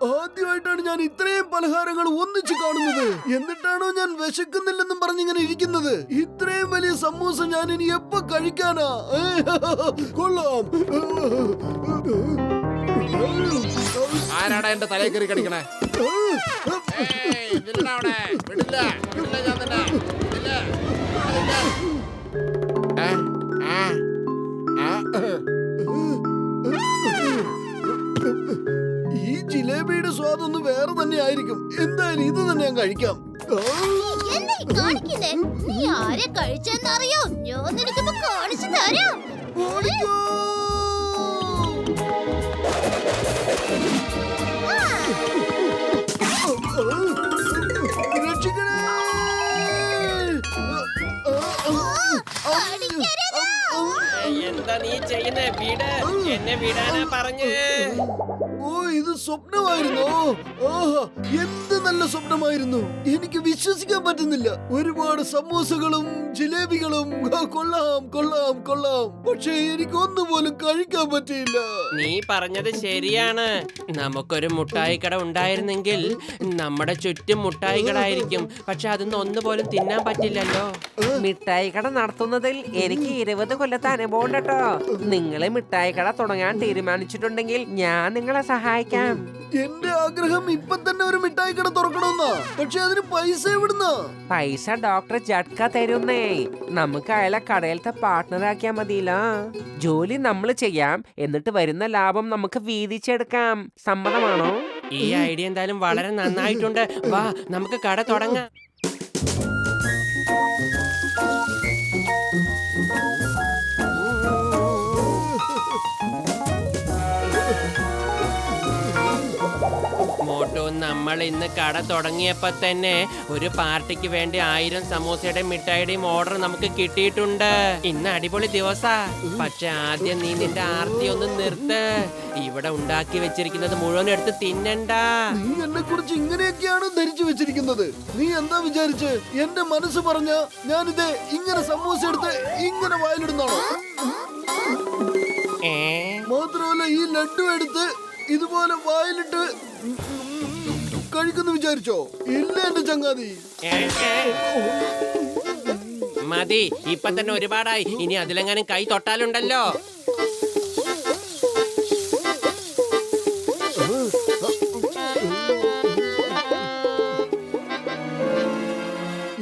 ആദ്യമായിട്ടാണ് ഞാൻ ഇത്രയും പലഹാരങ്ങൾ ഒന്നിച്ച് കാണുന്നത്. എന്നിട്ടാണോ ഞാൻ വിശക്കുന്നില്ലെന്നും പറഞ്ഞിങ്ങനെ ഇരിക്കുന്നത്? ഇത്രയും വലിയ സമൂസ ഞാൻ ഇനി എപ്പോ കഴിക്കാനാ? കൊള്ളാം. ആരാടാ എന്റെ തലയിൽ കയറി കടിക്കണേ? ഈ ജിലേബിയുടെ സ്വാദൊന്നും വേറെ തന്നെ ആയിരിക്കും. എന്തായാലും ഇത് തന്നെ ഞാൻ കഴിക്കാം. നീ ആരെ കഴിച്ചെന്നറിയോ? ഞാൻ നിനക്കിപ്പോ കാണിച്ചു തരാം. എന്താ നീ ചെയ്യുന്നേ? വീട് എന്നെ വിടാനാ പറഞ്ഞ്. ഓ, ഇത് സ്വപ്നമായിരുന്നോ? ആഹാ, എന്ത് നല്ല സ്വപ്നമായിരുന്നു. എനിക്ക് വിശ്വസിക്കാൻ പറ്റുന്നില്ല. ഒരുപാട് സമൂസകളും ജിലേബികളും. കൊള്ളാം കൊള്ളാം കൊള്ളാം. പക്ഷേ എനിക്ക് ഒന്നുപോലും കഴിക്കാൻ പറ്റിയില്ല. നീ പറഞ്ഞത് ശരിയാണ്. നമുക്കൊരു മുട്ടായി കട ഉണ്ടായിരുന്നെങ്കിൽ നമ്മുടെ ചുറ്റും മുട്ടായികളായിരിക്കും. പക്ഷെ അതൊന്നും ഒന്നുപോലും തിന്നാൻ പറ്റില്ലല്ലോ. മിഠായി കട നടത്തുന്നതിൽ എനിക്ക് 20 കൊല്ലത്തെ അനുഭവം ഉണ്ട് കേട്ടോ. നിങ്ങള് മിഠായി കട തുടങ്ങാൻ തീരുമാനിച്ചിട്ടുണ്ടെങ്കിൽ ഞാൻ നിങ്ങളെ സഹായിക്കാം. എന്റെ ആഗ്രഹം ഇപ്പൊ തന്നെ ഒരു മിഠായി കട തുറക്കണമെന്നാ. പക്ഷെ അതിന് പൈസ എവിടുന്നാ? പൈസ ഡോക്ടർ ജഡ്ക തരുന്നേ. നമുക്ക് അയാളെ കടയിലത്തെ പാർട്ട്ണറാക്കിയാ മതിയല്ലോ. ജോലി നമ്മൾ ചെയ്യാം, എന്നിട്ട് വരുന്ന ലാഭം നമുക്ക് വീതിച്ചെടുക്കാം. സമ്മതമാണോ? ഈ ഐഡിയ എന്തായാലും വളരെ നന്നായിട്ടുണ്ട്. വാ, നമുക്ക് കട തുടങ്ങാം. മോട്ടോ, നമ്മൾ ഇന്ന് കട തുടങ്ങിയപ്പോ തന്നെ ഒരു പാർട്ടിക്ക് വേണ്ടി 1000 സമോസയുടെ മിഠായിയുടെയും ഓർഡർ നമുക്ക് കിട്ടിയിട്ടുണ്ട്. ഇന്ന് അടിപൊളി ദിവസാ. പക്ഷെ ആദ്യം നീ നിന്റെ ആർത്തി ഒന്ന് നിർത്ത്. ഇവിടെ ഉണ്ടാക്കി വെച്ചിരിക്കുന്നത് മുഴുവൻ എടുത്ത് തിന്നണ്ട. നീ എന്നെ കുറിച്ച് ഇങ്ങനെയൊക്കെയാണ് ധരിച്ചു വെച്ചിരിക്കുന്നത്. നീ എന്താ വിചാരിച്ച്? എന്റെ മനസ്സ് പറഞ്ഞ ഞാനിത് ഇങ്ങനെ സമൂസ എടുത്ത് ഇങ്ങനെ വായിലിടുന്നാണോ? മാത്രമല്ല ഈ ലഡു എടുത്ത് ഇതുപോലെ വായിലിട്ട് കഴിക്കുന്നു വിചാരിച്ചോ? ഇല്ല എന്റെ ചങ്ങാതി. മതി, ഇപ്പൊ തന്നെ ഒരുപാടായി. ഇനി അതിലെങ്ങാനും കൈ തൊട്ടാലുണ്ടല്ലോ.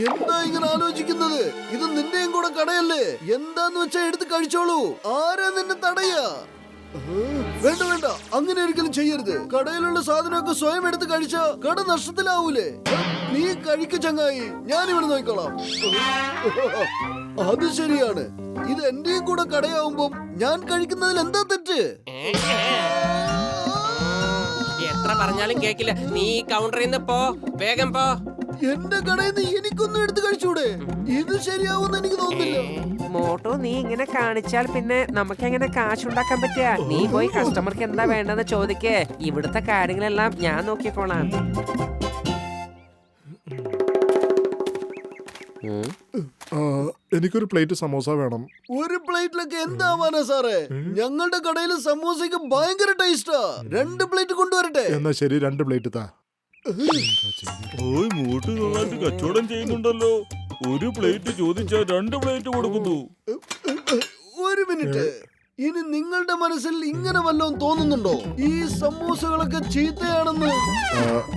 എന്താ ഇങ്ങനെ ആലോചിക്കുന്നത്? ഇത് നിന്റെയും കൂടെ കടയല്ലേ? എന്താന്ന് വെച്ചാ എടുത്ത് കഴിച്ചോളൂ. ആരാ നിന്നെ തടയാ? വേണ്ട വേണ്ട, അങ്ങനെ ഒരിക്കലും ചെയ്യരുത്. കടയിലുള്ള സാധനമൊക്കെ സ്വയം എടുത്ത് കഴിച്ചാ കട നഷ്ടത്തിലാവൂലേ? നീ കഴിക്ക് ചങ്ങായി, ഞാനിവിടെ നോക്കിക്കോളാം. അത് ശരിയാണ്. ഇത് എന്റെയും കൂടെ കടയാവുമ്പോ ഞാൻ കഴിക്കുന്നതിൽ എന്താ തെറ്റ്? എത്ര പറഞ്ഞാലും കേക്കില്ല. നീ കൗണ്ടറിൽ നിന്ന് പോ, വേഗം പോ. എന്റെ കടയിൽ നിന്ന് എനിക്കൊന്നും എടുത്ത് കഴിച്ചൂടെ? ഇത് ശരിയാവുമെന്ന് എനിക്ക് തോന്നുന്നില്ല. മോട്ടോ, നീ ഇങ്ങനെ കാണിച്ചാൽ പിന്നെ നമുക്ക് എങ്ങനെ കാശുണ്ടാക്കാൻ പറ്റുക? നീ പോയി കസ്റ്റമർക്ക് എന്താ വേണ്ടെന്ന് ചോദിക്കേ. ഇവിടുത്തെ കാര്യങ്ങളെല്ലാം ഞാൻ നോക്കിക്കോളാം. എനിക്കൊരു പ്ലേറ്റ് സമോസ വേണം. ഒരു പ്ലേറ്റിലൊക്കെ എന്താവാനാ സാറേ? ഞങ്ങളുടെ കടയിൽ സമോസയ്ക്ക് ഭയങ്കര ടേസ്റ്റാ. 2 പ്ലേറ്റ് കൊണ്ടുവരട്ടെ? എന്നാ ശരി, 2 പ്ലേറ്റ് താ. മൂട്ട് നന്നായിട്ട് കച്ചവടം ചെയ്യുന്നുണ്ടല്ലോ. ഒരു പ്ലേറ്റ് ചോദിച്ചാൽ 2 പ്ലേറ്റ് കൊടുക്കുന്നു. ഒരു മിനിറ്റ്. ഇനി നിങ്ങളുടെ മനസ്സിൽ ഇങ്ങനെ വല്ലതും തോന്നുന്നുണ്ടോ? ഈ സമൂസകളൊക്കെ ചീത്തയാണെന്ന്?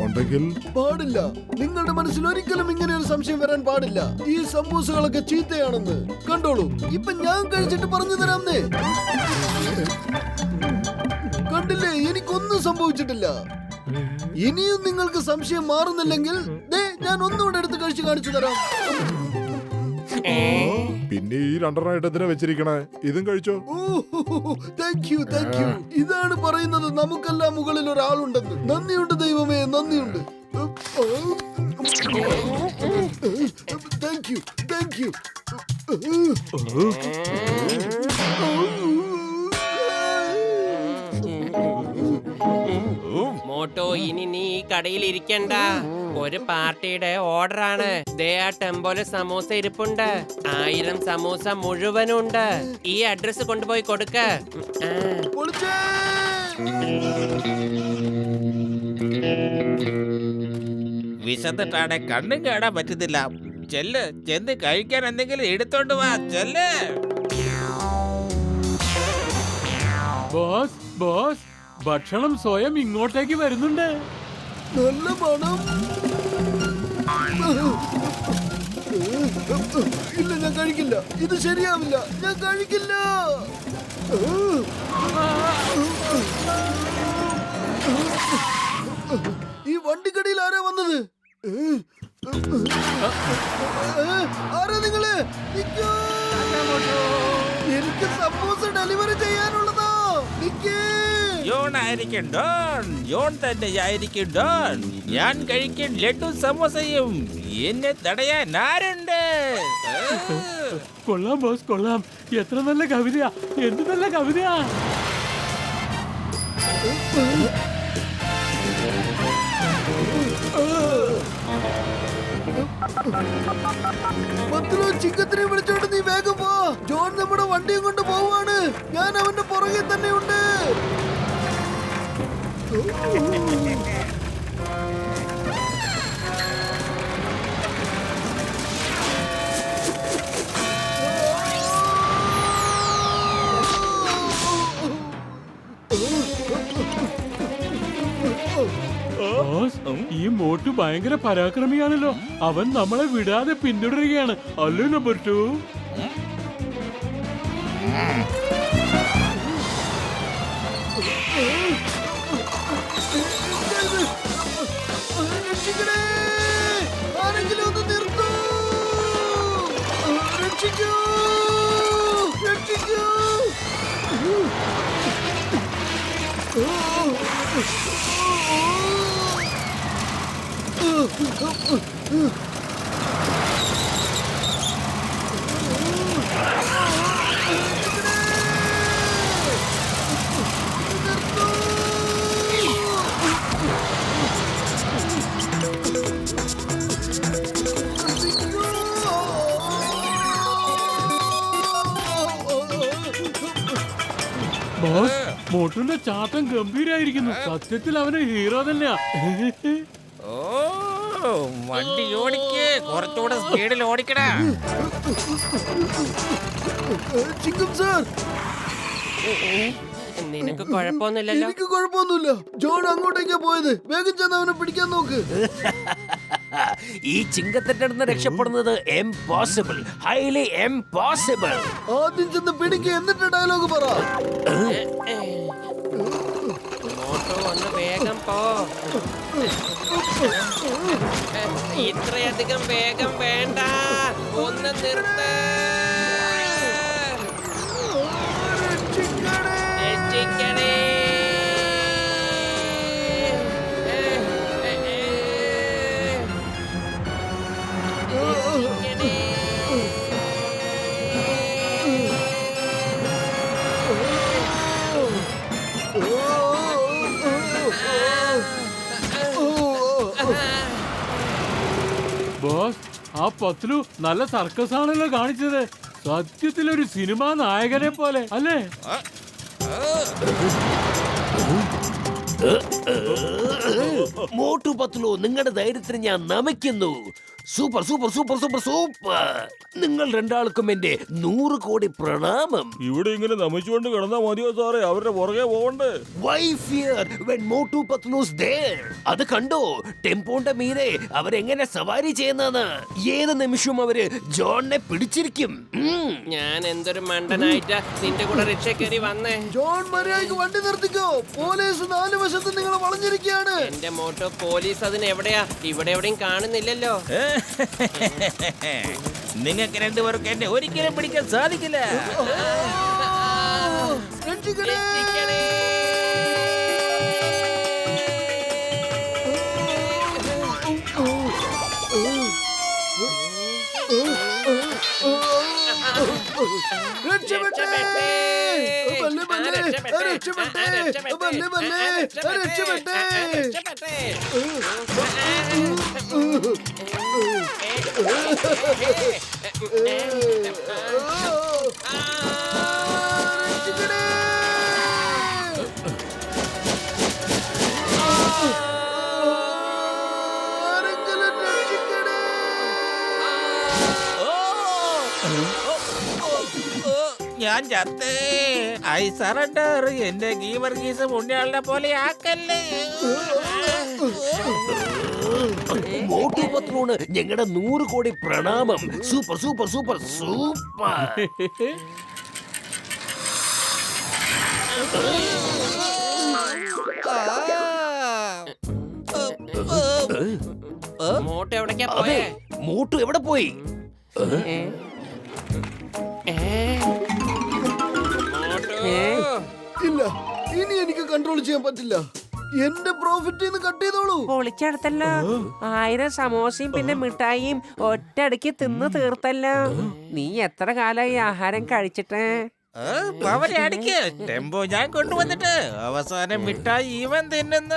ഉണ്ടെങ്കിൽ പാടില്ല. നിങ്ങളുടെ മനസ്സിൽ ഒരിക്കലും ഇങ്ങനെ ഒരു സംശയം വരാൻ പാടില്ല. ഈ സമൂസകളൊക്കെ ചീത്തയാണെന്ന് കണ്ടോളൂ. ഇപ്പൊ ഞാൻ കഴിച്ചിട്ട് പറഞ്ഞു തരാംന്നേ. കണ്ടില്ലേ, എനിക്കൊന്നും സംഭവിച്ചിട്ടില്ല. ഇനിയും നിങ്ങൾക്ക് സംശയം മാറുന്നില്ലെങ്കിൽ ഞാൻ ഒന്നുകൂടെ എടുത്ത് കഴിച്ച് കാണിച്ചു തരാം. പിന്നെ ഈ 2 എന്തിനാ വെച്ചിരിക്കണേ? ഇതും കഴിച്ചോ. Thank you thank you. ഇതാണ് പറയുന്നത് നമുക്കെല്ലാം മുകളിൽ ഒരാളുണ്ടെന്ന്. നന്ദിയുണ്ട് ദൈവമേ, നന്ദിയുണ്ട്. Thank you thank you. മോട്ടോ ഇനി നീ ഈ കടയിൽ ഇരിക്കണ്ട. ഒരു പാർട്ടിയുടെ ഓർഡറാണ്. ദേ ആ ടെമ്പോല് സമൂസ ഇരിപ്പുണ്ട്. 1000 സമൂസ മുഴുവനുണ്ട്. ഈ അഡ്രസ് കൊണ്ടുപോയി കൊടുക്ക. പൊളിച്ചേ. വിശന്നിട്ടാണ് കണ്ണും കാണാൻ പറ്റുന്നില്ല. ചെല്ല്, ചെന്ന് കഴിക്കാൻ എന്തെങ്കിലും എടുത്തോണ്ട് വാ. ചെല്ല്. ബോസ് ബോസ്, ഭക്ഷണം സ്വയം ഇങ്ങോട്ടേക്ക് വരുന്നുണ്ട്. നല്ല മണം. ഇല്ല, ഞാൻ കഴിക്കില്ല. ഇത് ശരിയാവില്ല. ഞാൻ കഴിക്കില്ല. ഈ വണ്ടിക്കടിയിൽ ആരാ വന്നത്? ആരാ നിങ്ങള്? നിക്കൂ. എനിക്ക് സമൂസ ഡെലിവറി ചെയ്യാനുള്ളതാ. നിക്കേ. ജോൺ ആയിരിക്കും ഡോൺ. ജോൺ തന്നെയായിരിക്കും ഡോൺ. ഞാൻ കഴിക്കും ലഡു സമോസയും. എന്നെ തടയാൻ ആരുണ്ട്? കൊള്ളാം ബോസ്, കൊള്ളാം. എത്ര നല്ല കവിതയാ, എന്ത് നല്ല കവിതയാ. പത്തിലോ ചിക്കത്തിനെ വിളിച്ചോണ്ട് നീ വേഗം പോ. ജോൺ നമ്മുടെ വണ്ടിയും കൊണ്ട് പോവാണ്. ഞാൻ അവന്റെ പുറകെ തന്നെ ഉണ്ട്. ബോസ്, ഈ മോട്ടു ഭയങ്കര പരാക്രമിയാണല്ലോ. അവൻ നമ്മളെ വിടാതെ പിന്തുടരുകയാണ്. അല്ലേ നമ്പർ 2? രക്ഷിക്കണേ. ആരെങ്കിലും ഒന്ന് നിർത്തൂ. രക്ഷിക്കൂ, രക്ഷിക്കൂ. ബോസ്, മോട്ടുവിന്റെ ചാട്ടം ഗംഭീരായിരിക്കുന്നു. സത്യത്തിൽ അവന് ഹീറോ തന്നെയാ. ഓ, വണ്ടി ഓടിക്ക്. കുറച്ചുകൂടെ സ്പീഡിൽ ഓടിക്കടാ. ചിങ്കം സാർ, നിനക്ക് കുഴപ്പമൊന്നുമില്ലല്ലോ? എനിക്ക് കുഴപ്പമൊന്നുമില്ല. ജോൺ അങ്ങോട്ടേക്കാ പോയത്. വേഗം ചെന്ന് അവനെ പിടിക്കാൻ നോക്ക്. ഈ ചിങ്കത്തിന്റെ അടുത്ത് രക്ഷപ്പെടുന്നത് ഇംപോസിബിൾ, ഹൈലി ഇംപോസിബിൾ. ആദ്യം ചെന്ന് പിടിക്കുക, എന്നിട്ട് ഡയലോഗ് പറ. മോട്ടോ ഒന്ന് വേഗം പോ. ഇത്രയധികം വേഗം വേണ്ട. ഒന്ന് നിർത്ത്. രക്ഷിക്കണേ. ബോസ്, ആ പത്ലു നല്ല സർക്കസ് ആണല്ലോ കാണിച്ചത്. സത്യത്തിലൊരു സിനിമാ നായകനെ പോലെ അല്ലേ? മോട്ടു പത്ലു, നിങ്ങളുടെ ധൈര്യത്തിന് ഞാൻ നമിക്കുന്നു. Super super super super super. നിങ്ങൾ രണ്ടാൾക്കും എന്റെ 100 കോടി പ്രണാമം. ഇവിടെ ഇങ്ങനെ നമിച്ചുകൊണ്ട് കിടന്നാ മതിയോ സാറേ? അവരുടെ പുറകെ പോകണ്ടേ? Why fear when Motu Patlu's there? അത് കണ്ടോ? ടെമ്പോന്റെ മീതെ അവരെങ്ങനെ സവാരി ചെയ്യുന്നതെന്ന്. ഏത് നിമിഷവും അവര് ജോണിനെ പിടിച്ചിരിക്കും. ഞാൻ എന്തൊരു മണ്ടനായിട്ടാ നിന്റെ കൂടെ റിക്ഷ കയറി വന്നേ. ജോൺ, മര്യാദയ്ക്ക് വണ്ടി നിർത്തിക്കോ. പോലീസ് 4 വശത്ത് നിങ്ങളെ വളഞ്ഞിരിക്കുകയാണ്. എന്റെ മോട്ടോ പോലീസ് അതിന് എവിടെയാ? ഇവിടെ എവിടെയും കാണുന്നില്ലല്ലോ. നിങ്ങൾക്ക് രണ്ടുപേർക്ക് എന്നെ ഒരിക്കലും പിടിക്കാൻ സാധിക്കില്ല. രക്ഷിക്കണേ. രക്ഷിക്കണേ. രക്ഷപ്പെട്ടേ. രക്ഷപ്പെട്ടേ. ബല്ലേ, ബല്ലേ. രക്ഷപ്പെട്ടേ. രക്ഷപ്പെട്ടേ ബല്ലേ ബല്ലേ രക്ഷപ്പെട്ടേ രക്ഷിക്കണേ. ആരെങ്കിലും രക്ഷിക്കണേ. ഞാൻ ചത്തേ. I surrender. എന്റെ ഗീവർഗീസ് പുണ്യാളിനെ പോലെ ആക്കല്ലേ. മോട്ടു പത്ലൂണ് ഞങ്ങളുടെ 100 കോടി പ്രണാമം. Super super super super. മോട്ട് എവിടേക്കാ അതെ, പോയേ? മോട്ടു എവിടെ പോയി? ഇല്ല, ഇനി എനിക്ക് കൺട്രോൾ ചെയ്യാൻ പറ്റില്ല. എന്റെ പ്രോഫിറ്റ് കട്ട് ചെയ്തോളൂ. പൊളിച്ചെടുത്തല്ലോ. 1000 സമോസയും പിന്നെ മിഠായിയും ഒറ്റയടിക്ക് തിന്ന് തീർത്തല്ലോ. നീ എത്ര കാലമായി ആഹാരം കഴിച്ചിട്ട്? അവരെ അടിക്ക്. ടെമ്പോ ഞാൻ കൊണ്ടുവന്നിട്ട് അവസാനം മിഠായി ഇവൻ തിന്നുന്ന.